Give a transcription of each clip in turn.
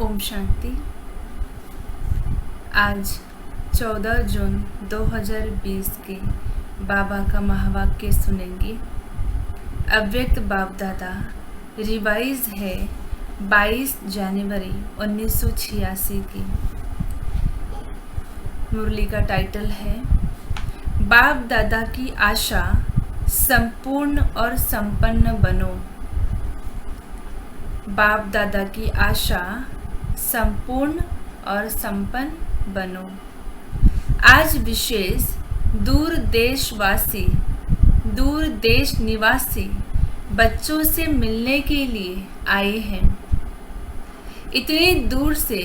ओम शांति। आज 14 जून 2020 के बाबा का महावाक्य सुनेंगे। अव्यक्त बाप दादा रिवाइज है 22 जनवरी 1986 की। मुरली का टाइटल है बाप दादा की आशा संपूर्ण और संपन्न बनो। बाप दादा की आशा संपूर्ण और संपन्न बनो। आज विशेष दूर देश निवासी बच्चों से मिलने के लिए आए हैं। इतने दूर से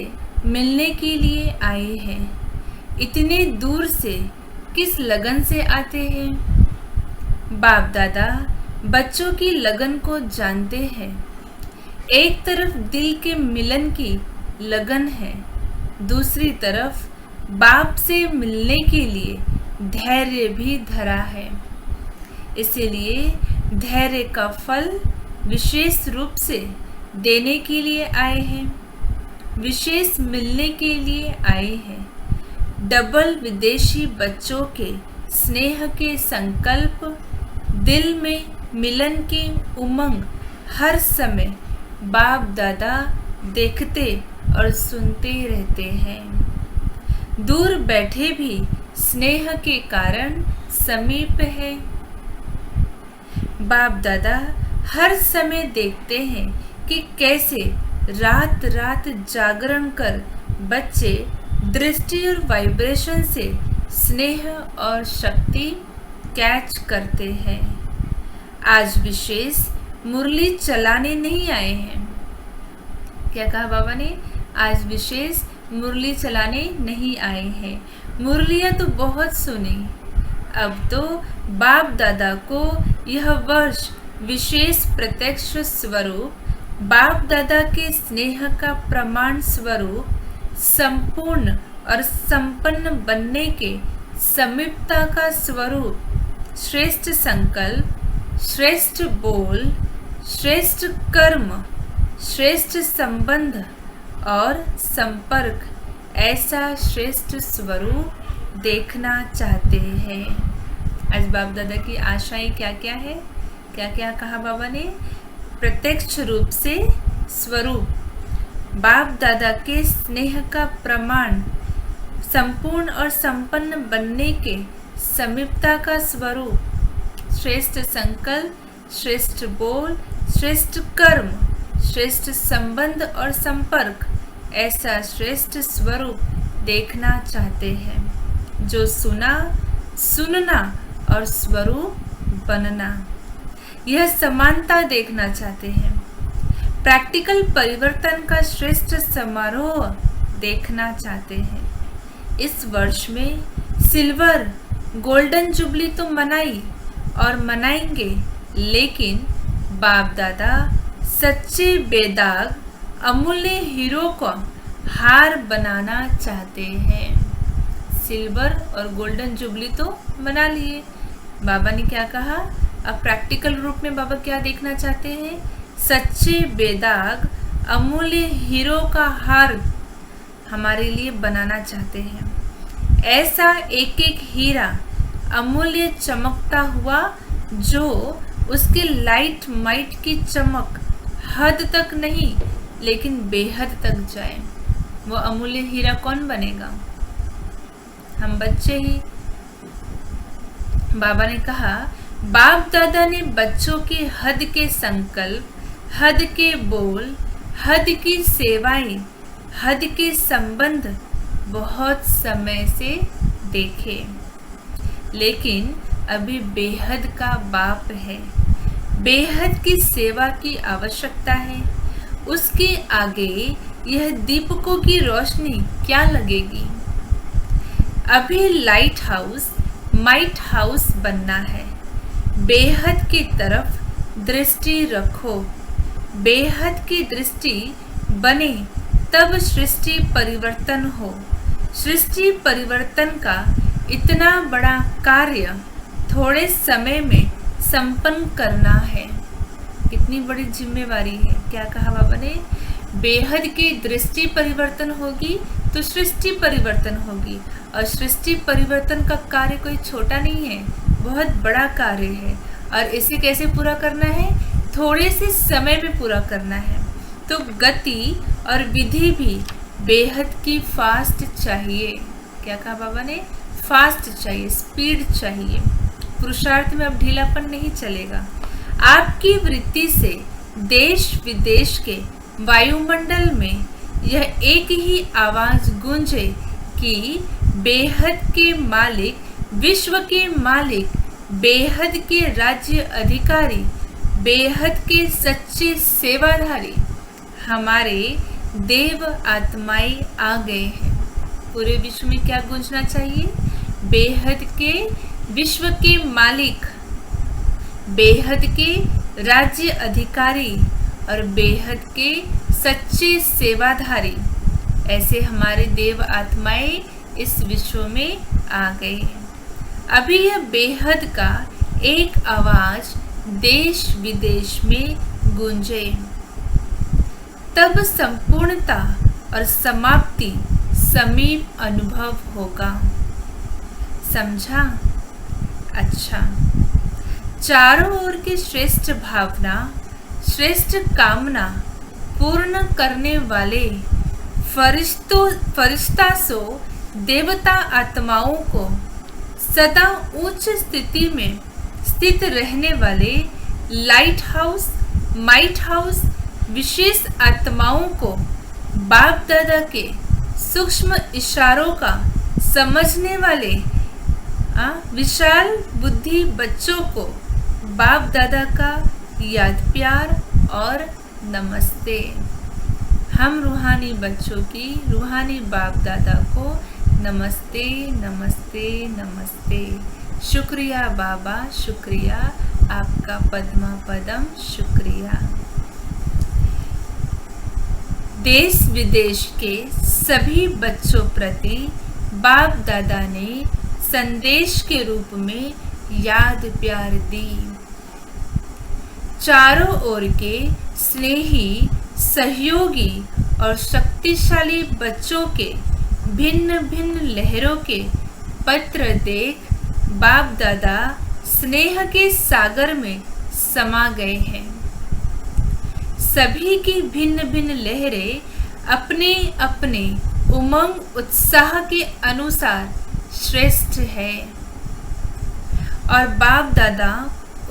मिलने के लिए आए हैं। इतने दूर से किस लगन से आते हैं? बाप दादा बच्चों की लगन को जानते हैं। एक तरफ दिल के मिलन की लगन है, दूसरी तरफ बाप से मिलने के लिए धैर्य भी धरा है। इसलिए धैर्य का फल विशेष रूप से देने के लिए आए हैं, विशेष मिलने के लिए आए हैं। डबल विदेशी बच्चों के स्नेह के संकल्प, दिल में मिलन की उमंग हर समय बाप दादा देखते और सुनते रहते हैं। दूर बैठे भी स्नेह के कारण समीप है। बाप दादा हर समय देखते हैं कि कैसे रात रात जागरण कर बच्चे दृष्टि और वाइब्रेशन से स्नेह और शक्ति कैच करते हैं। आज विशेष मुरली चलाने नहीं आए हैं। क्या कहा बाबा ने? आज विशेष मुरली चलाने नहीं आए हैं। मुरलियाँ तो बहुत सुनी। अब तो बाप दादा को यह वर्ष विशेष प्रत्यक्ष स्वरूप, बाप दादा के स्नेह का प्रमाण स्वरूप, संपूर्ण और संपन्न बनने के समीपता का स्वरूप, श्रेष्ठ संकल्प, श्रेष्ठ बोल, श्रेष्ठ कर्म, श्रेष्ठ संबंध और संपर्क, ऐसा श्रेष्ठ स्वरूप देखना चाहते हैं। आज बाप दादा की आशाएं क्या क्या है? क्या क्या कहा बाबा ने? प्रत्यक्ष रूप से स्वरूप, बाप दादा के स्नेह का प्रमाण, संपूर्ण और संपन्न बनने के समीपता का स्वरूप, श्रेष्ठ संकल्प, श्रेष्ठ बोल, श्रेष्ठ कर्म, श्रेष्ठ संबंध और संपर्क, ऐसा श्रेष्ठ स्वरूप देखना चाहते हैं। जो सुनना और स्वरूप बनना, यह समानता देखना चाहते हैं। प्रैक्टिकल परिवर्तन का श्रेष्ठ समारोह देखना चाहते हैं। इस वर्ष में सिल्वर गोल्डन जुबली तो मनाई और मनाएंगे, लेकिन बाप दादा सच्चे बेदाग अमूल्य हीरो को हार बनाना चाहते हैं। सिल्वर और गोल्डन जुबली तो मना लिए। बाबा ने क्या कहा? अब प्रैक्टिकल रूप में बाबा क्या देखना चाहते हैं? सच्चे बेदाग अमूल्य हीरो का हार हमारे लिए बनाना चाहते हैं। ऐसा एक एक हीरा अमूल्य चमकता हुआ, जो उसके लाइट माइट की चमक हद तक नहीं लेकिन बेहद तक जाए। वो अमूल्य हीरा कौन बनेगा? हम बच्चे ही। बाबा ने कहा बाप दादा ने बच्चों के हद के संकल्प, हद के बोल, हद की सेवाएं, हद के संबंध बहुत समय से देखे, लेकिन अभी बेहद का बाप है। बेहद की सेवा की आवश्यकता है। उसके आगे यह दीपकों की रोशनी क्या लगेगी? अभी लाइट हाउस, माइट हाउस बनना है। बेहद की तरफ दृष्टि रखो। बेहद की दृष्टि बने तब सृष्टि परिवर्तन हो। सृष्टि परिवर्तन का इतना बड़ा कार्य थोड़े समय में संपन्न करना है। कितनी बड़ी जिम्मेवारी है। क्या कहा बाबा ने? बेहद की दृष्टि परिवर्तन होगी तो सृष्टि परिवर्तन होगी, और सृष्टि परिवर्तन का कार्य कोई छोटा नहीं है, बहुत बड़ा कार्य है। और इसे कैसे पूरा करना है? थोड़े से समय में पूरा करना है। तो गति और विधि भी बेहद की फास्ट चाहिए। क्या कहा बाबा ने? फास्ट चाहिए, स्पीड चाहिए। पुरुषार्थ में अब ढीलापन नहीं चलेगा। आपकी वृत्ति से देश विदेश के वायुमंडल में यह एक ही आवाज गूंजे कि बेहद के मालिक, विश्व के मालिक, बेहद के राज्य अधिकारी, बेहद के सच्चे सेवाधारी हमारे देव आत्माएं आ गए हैं। पूरे विश्व में क्या गूंजना चाहिए? बेहद के विश्व के मालिक, बेहद के राज्य अधिकारी और बेहद के सच्चे सेवाधारी, ऐसे हमारे देव आत्माएं इस विश्व में आ गए हैं। अभी यह बेहद का एक आवाज देश विदेश में गूंजे, तब संपूर्णता और समाप्ति समीप अनुभव होगा। समझा? अच्छा, चारों ओर की श्रेष्ठ भावना, श्रेष्ठ कामना पूर्ण करने वाले फरिश्ता सो देवता आत्माओं को सदा उच्च स्थिति में स्थित रहने वाले लाइट हाउस, माइट हाउस विशेष आत्माओं को बाप दादा के सूक्ष्म इशारों का समझने वाले विशाल बुद्धि बच्चों को बाप दादा का याद प्यार और नमस्ते। हम रूहानी बच्चों की, रूहानी बाप दादा को नमस्ते नमस्ते नमस्ते। शुक्रिया बाबा, शुक्रिया आपका पद्मा पदम, शुक्रिया। देश विदेश के सभी बच्चों प्रति बाप दादा ने संदेश के रूप में याद प्यार दी। चारों ओर के स्नेही, सहयोगी और शक्तिशाली बच्चों के भिन्न भिन्न लहरों के पत्र देख बाप दादा स्नेह के सागर में समा गए हैं। सभी की भिन्न भिन्न लहरें अपने अपने उमंग उत्साह के अनुसार श्रेष्ठ है, और बाप दादा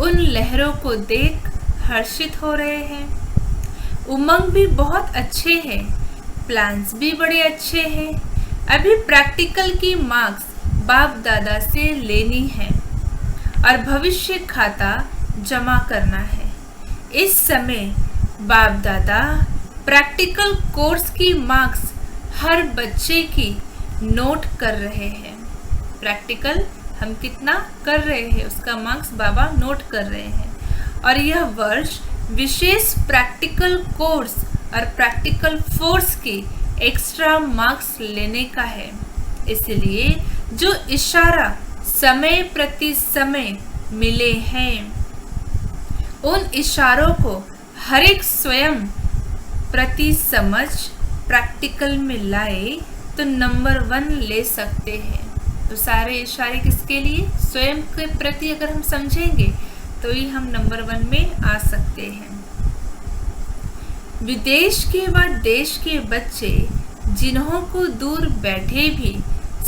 उन लहरों को देख हर्षित हो रहे हैं। उमंग भी बहुत अच्छे हैं, प्लान्स भी बड़े अच्छे हैं। अभी प्रैक्टिकल की मार्क्स बाप दादा से लेनी है और भविष्य खाता जमा करना है। इस समय बाप दादा प्रैक्टिकल कोर्स की मार्क्स हर बच्चे की नोट कर रहे हैं। प्रैक्टिकल हम कितना कर रहे हैं उसका मार्क्स बाबा नोट कर रहे हैं। और यह वर्ष विशेष प्रैक्टिकल कोर्स और प्रैक्टिकल फोर्स की एक्स्ट्रा मार्क्स लेने का है। इसलिए जो इशारा समय प्रति समय मिले हैं, उन इशारों को हर एक स्वयं प्रति समझ प्रैक्टिकल में लाए तो नंबर 1 ले सकते हैं। तो सारे इशारे किसके लिए? स्वयं के प्रति अगर हम समझेंगे तो ही हम नंबर 1 में आ सकते हैं। विदेश के व देश के बच्चे जिन्हों को दूर बैठे भी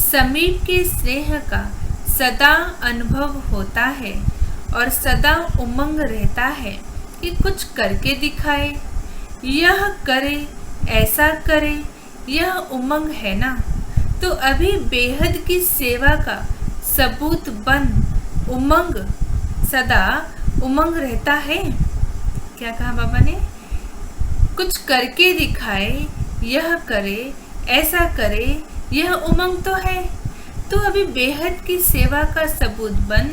समीप के स्नेह का सदा अनुभव होता है और सदा उमंग रहता है कि कुछ करके दिखाए, यह करे, ऐसा करे, यह उमंग है ना। तो अभी बेहद की सेवा का सबूत बन उमंग, सदा उमंग रहता है। क्या कहा बाबा ने? कुछ करके दिखाए, यह करे, ऐसा करे, यह उमंग तो है। तो अभी बेहद की सेवा का सबूत बन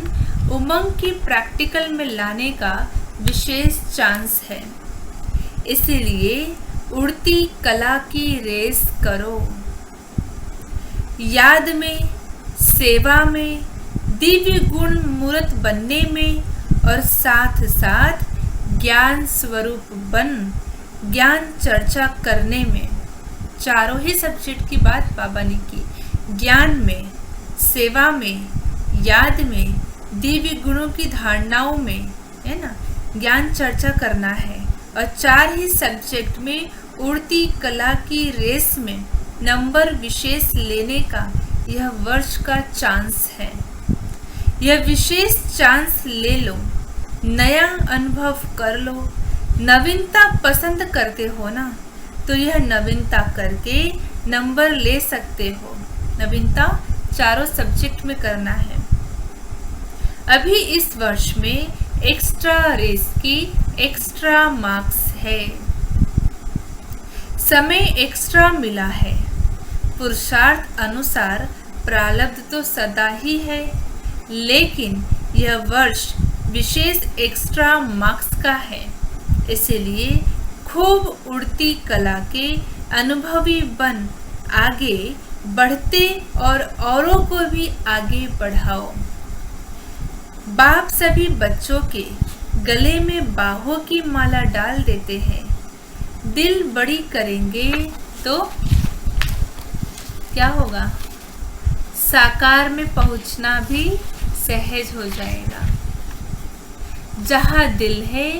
उमंग की प्रैक्टिकल में लाने का विशेष चांस है। इसलिए उड़ती कला की रेस करो। याद में, सेवा में, दिव्य गुण मूर्त बनने में और साथ साथ ज्ञान स्वरूप बन ज्ञान चर्चा करने में चारों ही सब्जेक्ट की बात बाबा ने की। ज्ञान में, सेवा में, याद में, दिव्य गुणों की धारणाओं में, है ना, ज्ञान चर्चा करना है। और चार ही सब्जेक्ट में उड़ती कला की रेस में नंबर विशेष लेने का यह वर्ष का चांस है। यह विशेष चांस ले लो, नया अनुभव कर लो। नवीनता पसंद करते हो ना, तो यह नवीनता करके नंबर ले सकते हो। नवीनता चारों सब्जेक्ट में करना है। अभी इस वर्ष में एक्स्ट्रा रेस की एक्स्ट्रा मार्क्स है। समय एक्स्ट्रा मिला है। पुरुषार्थ अनुसार प्रारब्ध तो सदा ही है, लेकिन यह वर्ष विशेष एक्स्ट्रा मार्क्स का है। इसलिए खूब उड़ती कला के अनुभवी बन आगे बढ़ते और औरों को भी आगे बढ़ाओ। बाप सभी बच्चों के गले में बाहों की माला डाल देते हैं। दिल बड़ी करेंगे तो क्या होगा? साकार में पहुंचना भी सहज हो जाएगा। जहाँ दिल है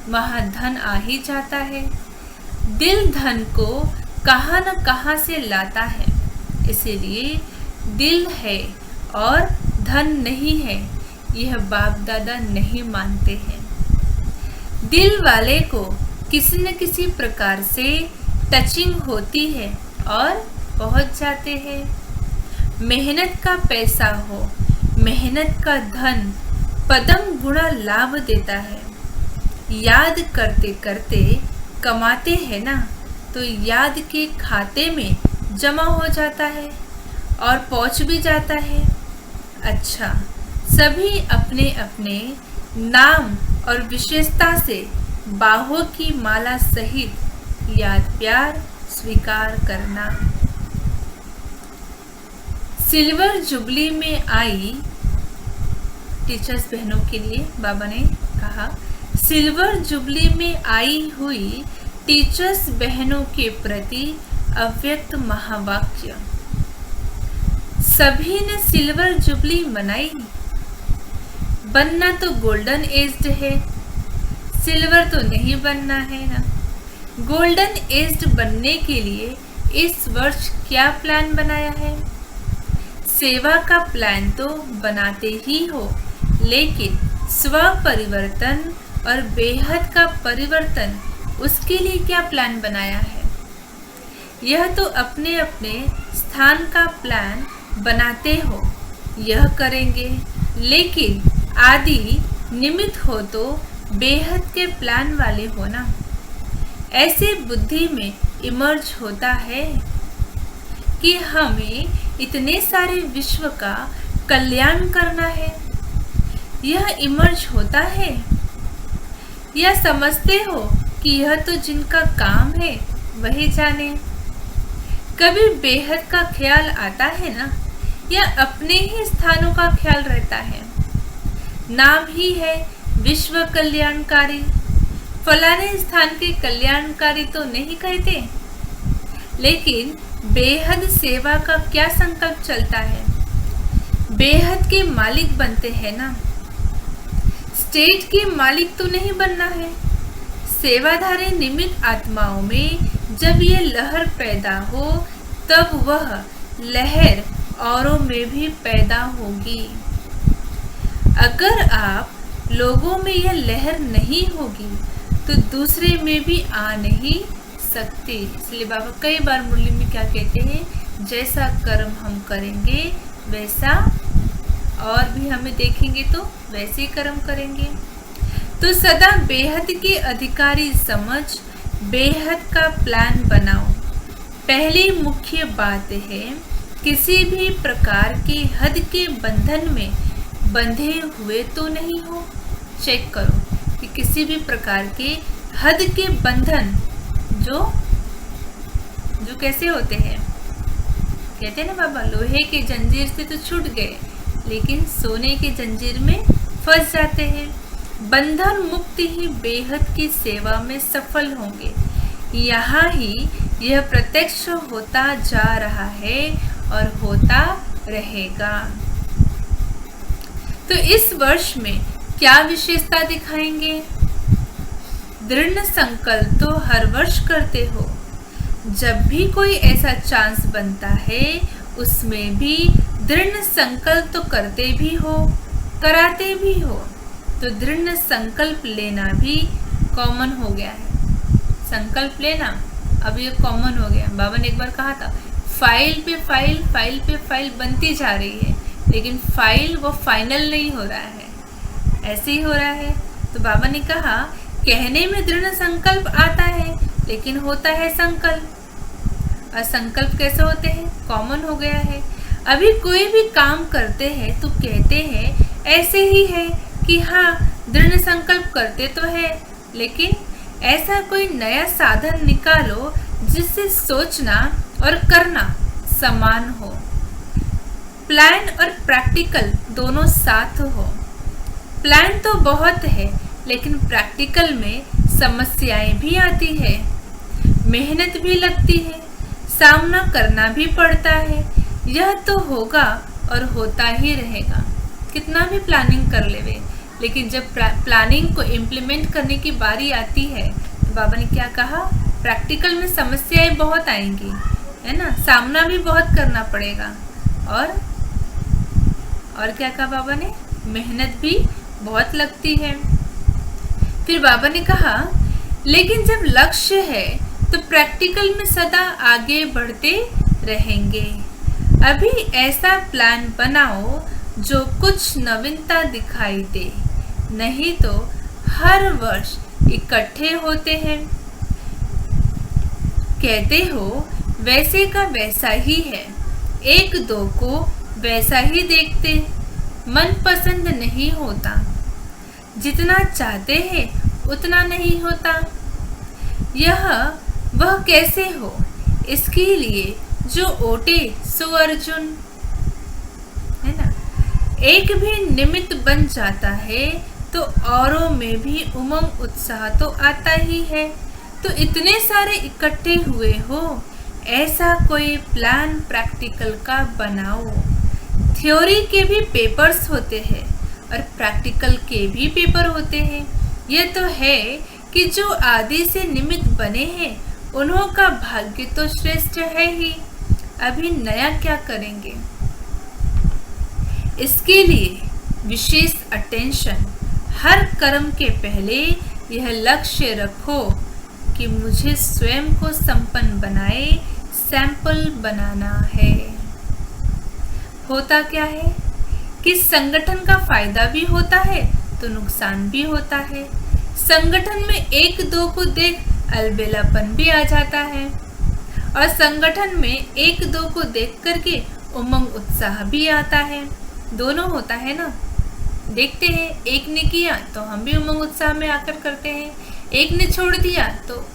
वहाँ धन आ ही जाता है। दिल धन को कहाँ न कहाँ से लाता है। इसीलिए दिल है और धन नहीं है, यह बाप दादा नहीं मानते हैं। दिल वाले को किसी न किसी प्रकार से टचिंग होती है और पहुंच जाते हैं। मेहनत का पैसा हो, मेहनत का धन पदम गुणा लाभ देता है। याद करते करते कमाते हैं ना, तो याद के खाते में जमा हो जाता है और पहुंच भी जाता है। अच्छा, सभी अपने अपने नाम और विशेषता से बाहों की माला सहित याद प्यार स्वीकार करना। सिल्वर जुबली में आई टीचर्स बहनों के लिए बाबा ने कहा, सिल्वर जुबली में आई हुई टीचर्स बहनों के प्रति अव्यक्त महावाक्य। सभी ने सिल्वर जुबली मनाई। बनना तो गोल्डन एज्ड है, सिल्वर तो नहीं बनना है ना। गोल्डन एज्ड बनने के लिए इस वर्ष क्या प्लान बनाया है? सेवा का प्लान तो बनाते ही हो, लेकिन स्व परिवर्तन और बेहद का परिवर्तन, उसके लिए क्या प्लान बनाया है? यह तो अपने अपने स्थान का प्लान बनाते हो, यह करेंगे, लेकिन आदि निमित्त हो तो बेहद के प्लान वाले हो ना। ऐसे बुद्धि में इमर्ज होता है कि हमें इतने सारे विश्व का कल्याण करना है। यह इमर्ज होता है, या समझते हो कि यह तो जिनका काम है वही जाने। कभी बेहद का ख्याल आता है ना, या अपने ही स्थानों का ख्याल रहता है। नाम ही है विश्व कल्याणकारी, फलाने स्थान के कल्याणकारी तो नहीं कहते, लेकिन बेहद सेवा का क्या संकल्प चलता है? बेहद के मालिक बनते हैं ना। स्टेट के मालिक तो नहीं बनना है। सेवाधारी निमित्त आत्माओं में जब ये लहर पैदा हो, तब वह लहर औरों में भी पैदा होगी। अगर आप लोगों में यह लहर नहीं होगी तो दूसरे में भी आ नहीं सकती। इसलिए बाबा कई बार मुरली में क्या कहते हैं, जैसा कर्म हम करेंगे वैसा और भी हमें देखेंगे तो वैसे ही कर्म करेंगे। तो सदा बेहद के अधिकारी समझ बेहद का प्लान बनाओ। पहली मुख्य बात है, किसी भी प्रकार के हद के बंधन में बंधे हुए तो नहीं हो। चेक करो कि किसी भी प्रकार के हद के बंधन जो कैसे होते हैं। कहते हैं ना बाबा, लोहे के जंजीर से तो छूट गए, लेकिन सोने के जंजीर में फंस जाते हैं। बंधन मुक्ति ही बेहद की सेवा में सफल होंगे। यहाँ ही यह प्रत्यक्ष होता जा रहा है और होता रहेगा। तो इस वर्ष में क्या विशेषता दिखाएंगे? दृढ़ संकल्प तो हर वर्ष करते हो, जब भी कोई ऐसा चांस बनता है उसमें भी दृढ़ संकल्प तो करते भी हो, कराते भी हो। तो दृढ़ संकल्प लेना भी कॉमन हो गया है। संकल्प लेना अब ये कॉमन हो गया। बाबा ने एक बार कहा था, फाइल पे फाइल, फाइल पे फाइल बनती जा रही है, लेकिन फाइल वो फाइनल नहीं हो रहा है, ऐसे ही हो रहा है। तो बाबा ने कहा, कहने में दृढ़ संकल्प आता है, लेकिन होता है संकल्प। और संकल्प कैसे होते हैं? कॉमन हो गया है। अभी कोई भी काम करते हैं तो कहते हैं ऐसे ही है कि हाँ दृढ़ संकल्प करते तो है, लेकिन ऐसा कोई नया साधन निकालो जिससे सोचना और करना समान हो, प्लान और प्रैक्टिकल दोनों साथ हो। प्लान तो बहुत है, लेकिन प्रैक्टिकल में समस्याएं भी आती है, मेहनत भी लगती है, सामना करना भी पड़ता है। यह तो होगा और होता ही रहेगा, कितना भी प्लानिंग कर लेवे, लेकिन जब प्लानिंग को इम्प्लीमेंट करने की बारी आती है तो बाबा ने क्या कहा? प्रैक्टिकल में समस्याएं बहुत आएंगी, है ना, सामना भी बहुत करना पड़ेगा। और क्या कहा बाबा ने? मेहनत भी बहुत लगती है। फिर बाबा ने कहा, लेकिन जब लक्ष्य है तो प्रैक्टिकल में सदा आगे बढ़ते रहेंगे। अभी ऐसा प्लान बनाओ जो कुछ नवीनता दिखाई दे, नहीं तो हर वर्ष इकट्ठे होते हैं, कहते हो वैसे का वैसा ही है, एक दो को वैसा ही देखते, मन पसंद नहीं होता, जितना चाहते हैं उतना नहीं होता। यह वह कैसे हो, इसके लिए जो ओटे सो अर्जुन, है ना। एक भी निमित्त बन जाता है तो औरों में भी उमंग उत्साह तो आता ही है। तो इतने सारे इकट्ठे हुए हो, ऐसा कोई प्लान प्रैक्टिकल का बनाओ। थ्योरी के भी पेपर्स होते हैं और प्रैक्टिकल के भी पेपर होते हैं। यह तो है कि जो आदि से निमित्त बने हैं उन्हों का भाग्य तो श्रेष्ठ है ही, अभी नया क्या करेंगे। इसके लिए विशेष अटेंशन, हर कर्म के पहले यह लक्ष्य रखो कि मुझे स्वयं को संपन्न बनाए, सैंपल बनाना है। होता क्या है कि संगठन का फायदा भी होता है तो नुकसान भी होता है। संगठन में एक दो को देख अलबेलापन भी आ जाता है, और संगठन में एक दो को देख करके उमंग उत्साह भी आता है। दोनों होता है ना। देखते हैं एक ने किया तो हम भी उमंग उत्साह में आकर करते हैं, एक ने छोड़ दिया तो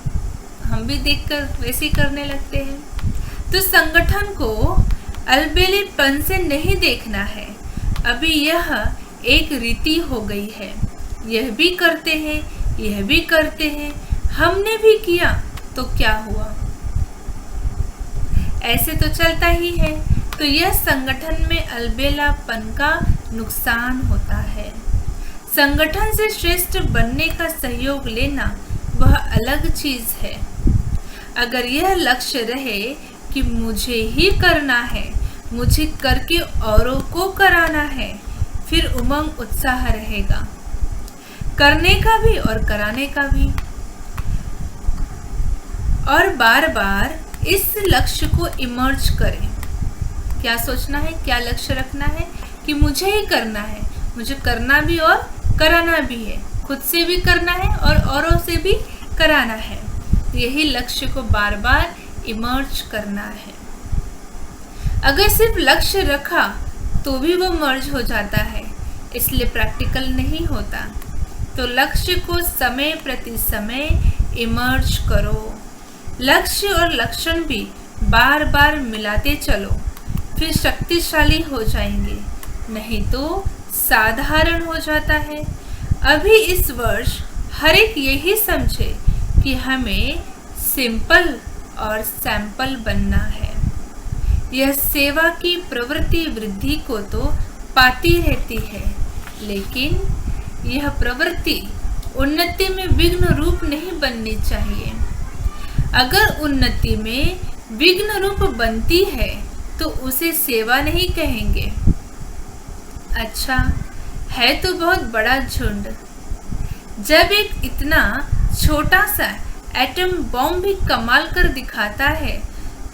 हम भी देखकर वैसे ही करने लगते हैं। तो संगठन को अलबेलेपन से नहीं देखना है। अभी यह एक रीति हो गई है, यह भी करते हैं, यह भी करते हैं, हमने भी किया तो क्या हुआ, ऐसे तो चलता ही है। तो यह संगठन में अलबेलापन का नुकसान होता है। संगठन से श्रेष्ठ बनने का सहयोग लेना वह अलग चीज है। अगर यह लक्ष्य रहे कि मुझे ही करना है, मुझे करके औरों को कराना है, फिर उमंग उत्साह रहेगा, करने का भी और कराने का भी। और बार बार इस लक्ष्य को इमर्ज करें। क्या सोचना है, क्या लक्ष्य रखना है कि मुझे ही करना है, मुझे करना भी और कराना भी है, खुद से भी करना है और औरों से भी कराना है। यही लक्ष्य को बार बार इमर्ज करना है। अगर सिर्फ लक्ष्य रखा तो भी वो मर्ज हो जाता है, इसलिए प्रैक्टिकल नहीं होता। तो लक्ष्य को समय प्रति समय इमर्ज करो। लक्ष्य और लक्षण भी बार बार मिलाते चलो, फिर शक्तिशाली हो जाएंगे, नहीं तो साधारण हो जाता है। अभी इस वर्ष हर एक यही समझे कि हमें सिंपल और सैंपल बनना है। यह सेवा की प्रवृत्ति वृद्धि को तो पाती रहती है, लेकिन यह प्रवृत्ति उन्नति में विघ्न रूप नहीं बननी चाहिए। अगर उन्नति में विघ्न रूप बनती है तो उसे सेवा नहीं कहेंगे। अच्छा, है तो बहुत बड़ा झुंड। जब एक इतना छोटा सा एटम बॉम्ब भी कमाल कर दिखाता है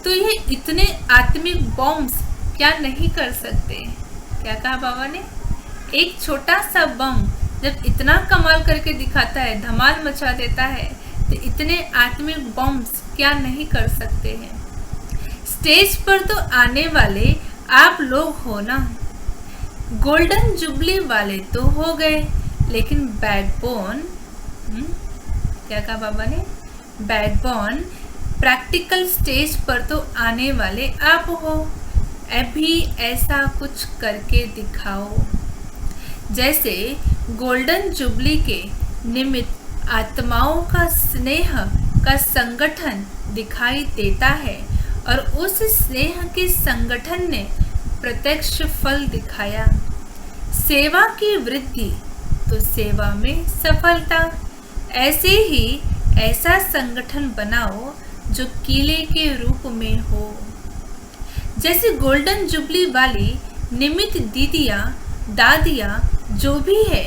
तो ये इतने आत्मिक बॉम्ब्स क्या नहीं कर सकते। क्या कहा बाबा ने? एक छोटा सा बम जब इतना कमाल करके दिखाता है, धमाल मचा देता है, तो इतने आत्मिक बॉम्ब्स क्या नहीं कर सकते हैं। स्टेज पर तो आने वाले आप लोग हो ना। गोल्डन जुबली वाले तो हो गए, लेकिन बैकबोन, क्या कहा बाबा ने? बैकबोन प्रैक्टिकल स्टेज पर तो आने वाले आप हो। अभी ऐसा कुछ करके दिखाओ जैसे गोल्डन जुबली के निमित्त आत्माओं का स्नेह का संगठन दिखाई देता है और उस स्नेह के संगठन ने प्रत्यक्ष फल दिखाया। सेवा की वृद्धि तो सेवा में सफलता। ऐसे ही ऐसा संगठन बनाओ जो किले के रूप में हो। जैसे गोल्डन जुबली वाली निमित्त दीदियाँ दादियाँ जो भी है,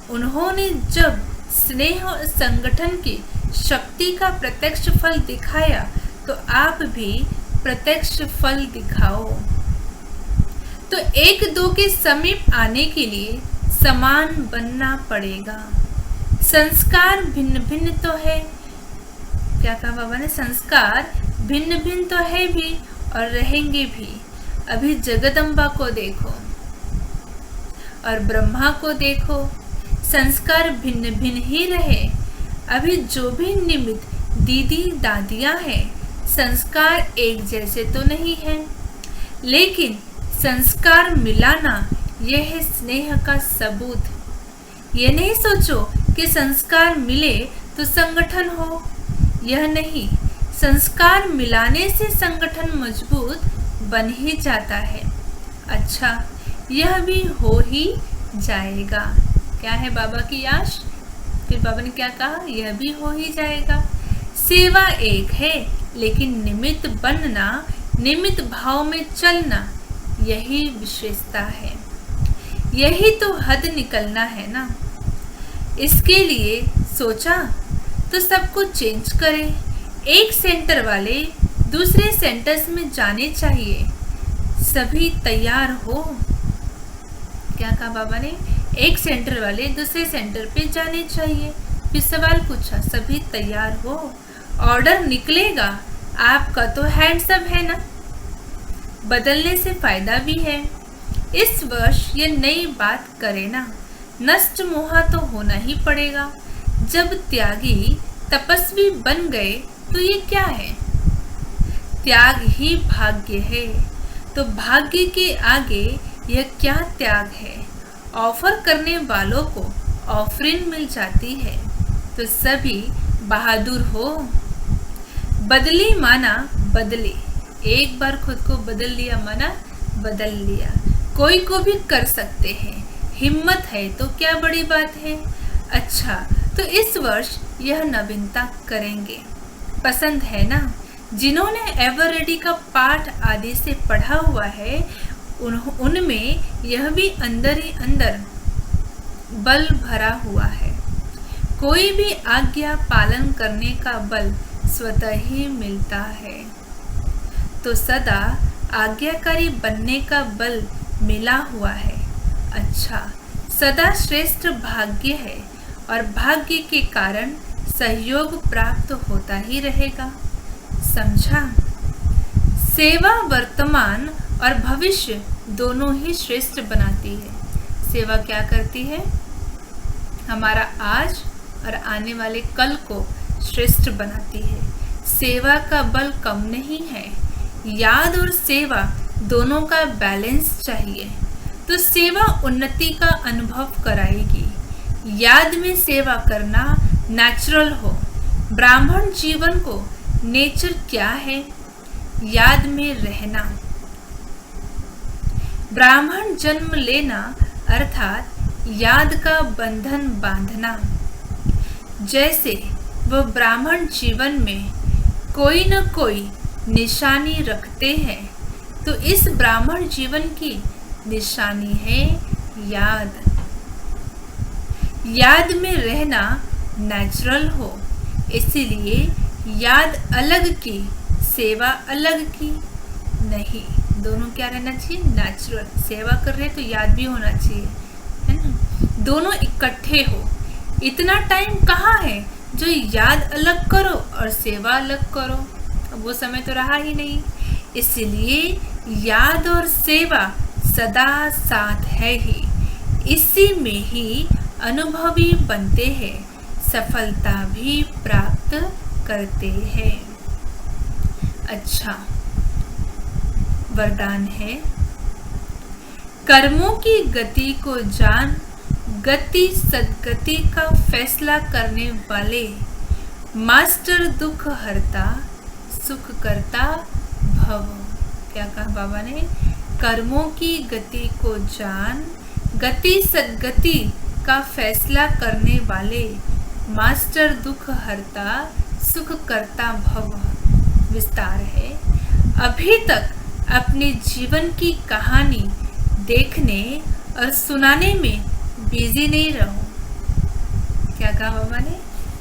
उन्होंने जब स्नेह और संगठन की शक्ति का प्रत्यक्ष फल दिखाया तो आप भी प्रत्यक्ष फल दिखाओ। तो एक दो के समीप आने के लिए समान बनना पड़ेगा। संस्कार भिन्न भिन्न तो है। क्या कहा बाबा ने? संस्कार भिन्न भिन्न तो है भी और रहेंगे भी। अभी जगदम्बा को देखो और ब्रह्मा को देखो, संस्कार भिन्न भिन्न ही रहे। अभी जो भी निमित्त दीदी दादियाँ हैं, संस्कार एक जैसे तो नहीं हैं, लेकिन संस्कार मिलाना यह है स्नेह का सबूत। ये नहीं सोचो कि संस्कार मिले तो संगठन हो, यह नहीं। संस्कार मिलाने से संगठन मजबूत बन ही जाता है। अच्छा, यह भी हो ही जाएगा। क्या है बाबा की आश? फिर बाबा ने क्या कहा? यह भी हो ही जाएगा। सेवा एक है, लेकिन निमित्त बनना, निमित्त भाव में चलना, यही विशेषता है। यही तो हद निकलना है ना। इसके लिए सोचा तो सबको चेंज करें। एक सेंटर वाले दूसरे सेंटर्स में जाने चाहिए। सभी तैयार हो। क्या कहा बाबा ने? एक सेंटर वाले दूसरे सेंटर पे जाने चाहिए। फिर सवाल पूछा, सभी तैयार हो? ऑर्डर निकलेगा, आपका तो हैंड्सअप है ना। बदलने से फायदा भी है। इस वर्ष ये नई बात करे ना। नष्ट मोहा तो होना ही पड़ेगा। जब त्यागी तपस्वी बन गए तो ये क्या है? त्याग ही भाग्य है। तो भाग्य के आगे यह क्या त्याग है? ऑफर करने वालों को ऑफरिंग मिल जाती है। तो सभी बहादुर हो। बदली माना बदले। एक बार खुद को बदल लिया माना बदल लिया। कोई को भी कर सकते हैं। हिम्मत है तो क्या बड़ी बात है। अच्छा, तो इस वर्ष यह नवीनता करेंगे। पसंद है ना? जिन्होंने एवर रेडी का पाठ आदि से पढ़ा हुआ है, उनमें यह भी अंदर ही अंदर बल भरा हुआ है। कोई भी आज्ञा पालन करने का बल स्वतः ही मिलता है। तो सदा आज्ञाकारी बनने का बल मिला हुआ है। अच्छा, सदा श्रेष्ठ भाग्य है और भाग्य के कारण सहयोग प्राप्त होता ही रहेगा। समझा? सेवा वर्तमान और भविष्य दोनों ही श्रेष्ठ बनाती है। सेवा क्या करती है? हमारा आज और आने वाले कल को श्रेष्ठ बनाती है। सेवा का बल कम नहीं है। याद और सेवा दोनों का बैलेंस चाहिए। तो सेवा उन्नति का अनुभव कराएगी। याद में सेवा करना नेचुरल हो। ब्राह्मण जीवन को नेचर क्या है? याद में रहना। ब्राह्मण जन्म लेना अर्थात याद का बंधन बांधना। जैसे वह ब्राह्मण जीवन में कोई न कोई निशानी रखते हैं, तो इस ब्राह्मण जीवन की निशानी है याद। याद में रहना नेचुरल हो, इसीलिए याद अलग की, सेवा अलग की नहीं। दोनों क्या रहना चाहिए? नेचुरल। सेवा कर रहे तो याद भी होना चाहिए, है ना? दोनों इकट्ठे हो। इतना टाइम कहाँ है जो याद अलग करो और सेवा अलग करो? अब वो समय तो रहा ही नहीं। इसलिए याद और सेवा सदा साथ है ही। इसी में ही अनुभवी बनते हैं, सफलता भी प्राप्त करते हैं। अच्छा, वरदान है, कर्मों की गति को जान, गति सद्गति का फैसला करने वाले, मास्टर दुख हरता, सुख करता भव। क्या कहा बाबा ने? कर्मों की गति को जान, गति सद्गति का फैसला करने वाले, मास्टर दुख हरता, सुख करता भव। विस्तार है, अभी तक अपने जीवन की कहानी देखने और सुनाने में बिजी नहीं रहो। क्या कहा बाबा ने?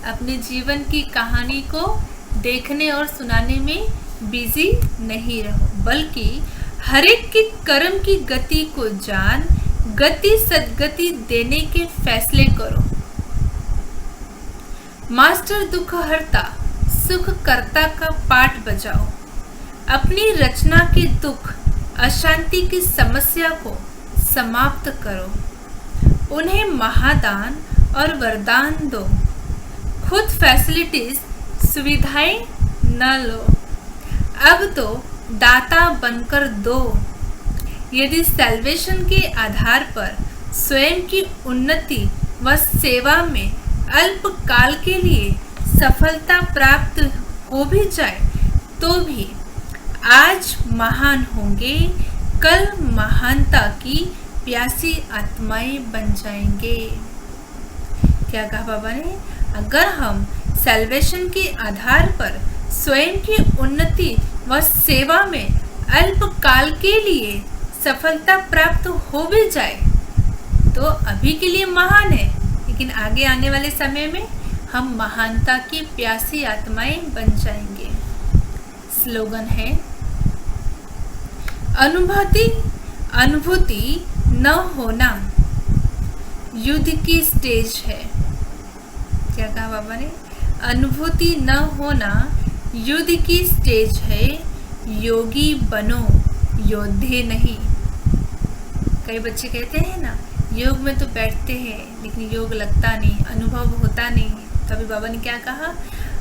अपने जीवन की कहानी को देखने और सुनाने में बिजी नहीं रहो, बल्कि हर एक के कर्म की गति को जान, गति सद्गति देने के फैसले करो। मास्टर दुख हरता, सुख करता का पाठ बजाओ। अपनी रचना के दुख, अशांति की समस्या को समाप्त करो। उन्हें महादान और वरदान दो। खुद फैसिलिटीज, सुविधाएं न लो। अब तो दाता बनकर दो। यदि सैल्वेशन के आधार पर स्वयं की उन्नति व सेवा में अल्पकाल के लिए सफलता प्राप्त हो भी जाए, तो भी आज महान होंगे, कल महानता की प्यासी आत्माएं बन जाएंगे। क्या कहा बाबा ने? अगर हम सैल्वेशन के आधार पर स्वयं की उन्नति व सेवा में अल्पकाल के लिए सफलता प्राप्त हो भी जाए, तो अभी के लिए महान है, लेकिन आगे आने वाले समय में हम महानता की प्यासी आत्माएं बन जाएंगे। स्लोगन है, अनुभूति न होना युद्ध की स्टेज है। क्या कहा बाबा ने? अनुभूति न होना युद्ध की स्टेज है, योगी बनो, योद्धे नहीं। कई बच्चे कहते हैं ना, योग में तो बैठते हैं लेकिन योग लगता नहीं, अनुभव होता नहीं। तभी बाबा ने क्या कहा?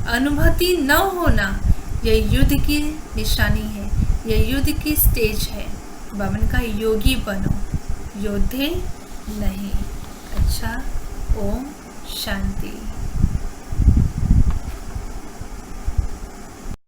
अनुभूति न होना यह युद्ध की निशानी है, यह युद्ध की स्टेज है। बाबा ने कहा योगी बनो, योद्धे नहीं। अच्छा, ओम शांति।